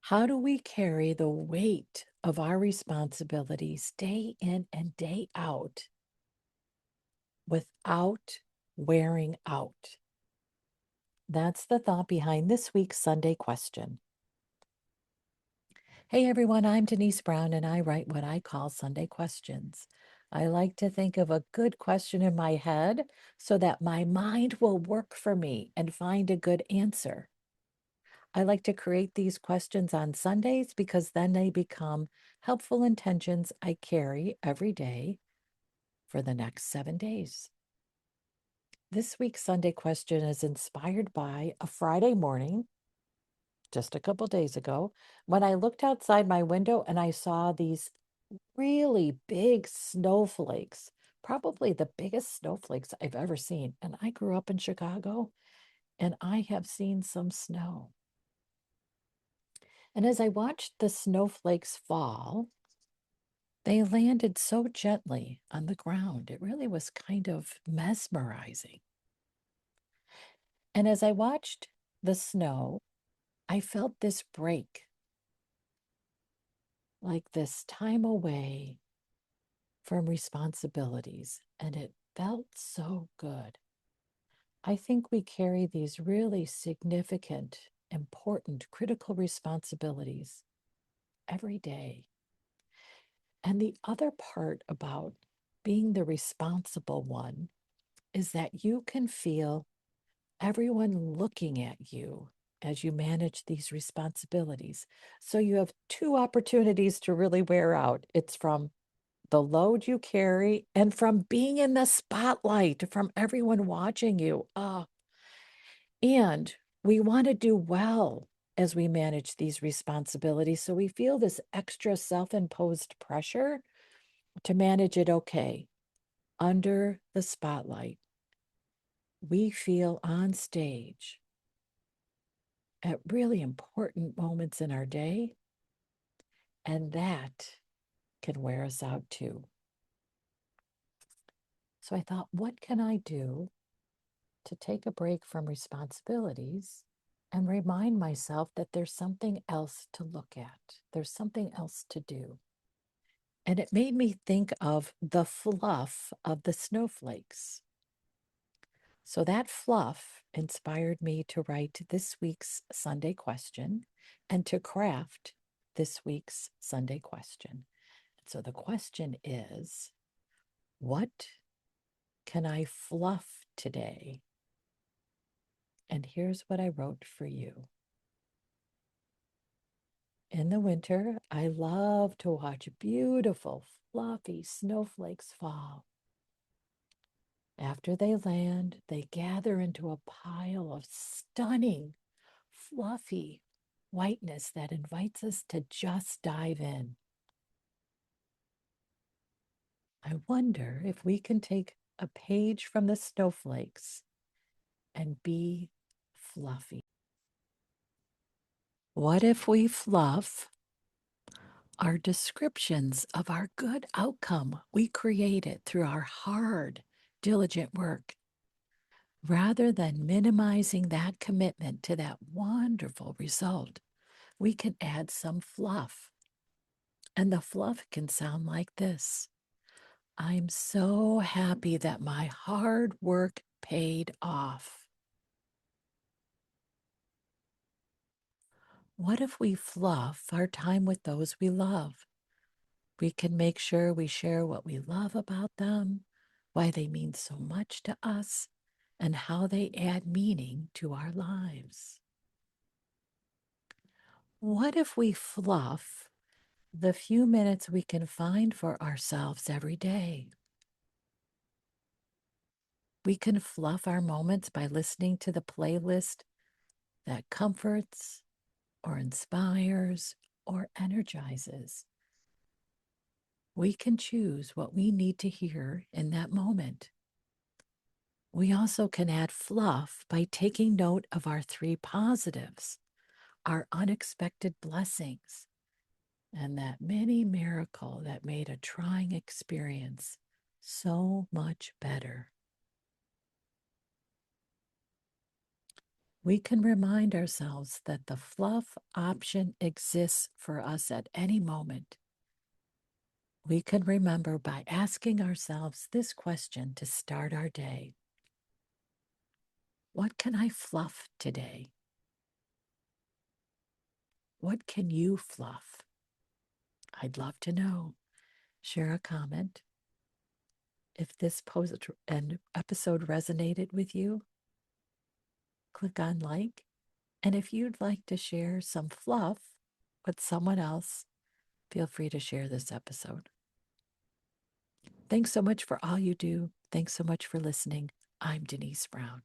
How do we carry the weight of our responsibilities day in and day out without wearing out? That's the thought behind this week's Sunday question. Hey everyone, I'm Denise Brown and I write what I call Sunday questions. I like to think of a good question in my head so that my mind will work for me and find a good answer. I like to create these questions on Sundays because then they become helpful intentions I carry every day for the next 7 days. This week's Sunday question is inspired by a Friday morning, just a couple days ago, when I looked outside my window and I saw these really big snowflakes, probably the biggest snowflakes I've ever seen. And I grew up in Chicago and I have seen some snow. And as I watched the snowflakes fall, they landed so gently on the ground. It really was kind of mesmerizing. And as I watched the snow, I felt this break, like this time away from responsibilities. And it felt so good. I think we carry these really significant, important, critical responsibilities every day. And the other part about being the responsible one is that you can feel everyone looking at you as you manage these responsibilities. So you have two opportunities to really wear out. It's from the load you carry and from being in the spotlight, from everyone watching you. And we want to do well as we manage these responsibilities. So we feel this extra self imposed pressure to manage it okay under the spotlight. We feel on stage at really important moments in our day, and that can wear us out too. So I thought, what can I do to take a break from responsibilities and remind myself that there's something else to look at? There's something else to do. And it made me think of the fluff of the snowflakes. So that fluff inspired me to write this week's Sunday question and to craft this week's Sunday question. So the question is, what can I fluff today? And here's what I wrote for you. In the winter, I love to watch beautiful, fluffy snowflakes fall. After they land, they gather into a pile of stunning, fluffy whiteness that invites us to just dive in. I wonder if we can take a page from the snowflakes and be fluffy. What if we fluff our descriptions of our good outcome we created through our hard, diligent work, rather than minimizing that commitment to that wonderful result? We can add some fluff. And the fluff can sound like this: I'm so happy that my hard work paid off. What if we fluff our time with those we love? We can make sure we share what we love about them, why they mean so much to us, and how they add meaning to our lives. What if we fluff the few minutes we can find for ourselves every day? We can fluff our moments by listening to the playlist that comforts or inspires or energizes. We can choose what we need to hear in that moment. We also can add fluff by taking note of our three positives, our unexpected blessings, and that mini miracle that made a trying experience so much better. We can remind ourselves that the fluff option exists for us at any moment. We can remember by asking ourselves this question to start our day. What can I fluff today? What can you fluff? I'd love to know. Share a comment. If this post and episode resonated with you, click on like. And if you'd like to share some fluff with someone else, feel free to share this episode. Thanks so much for all you do. Thanks so much for listening. I'm Denise Brown.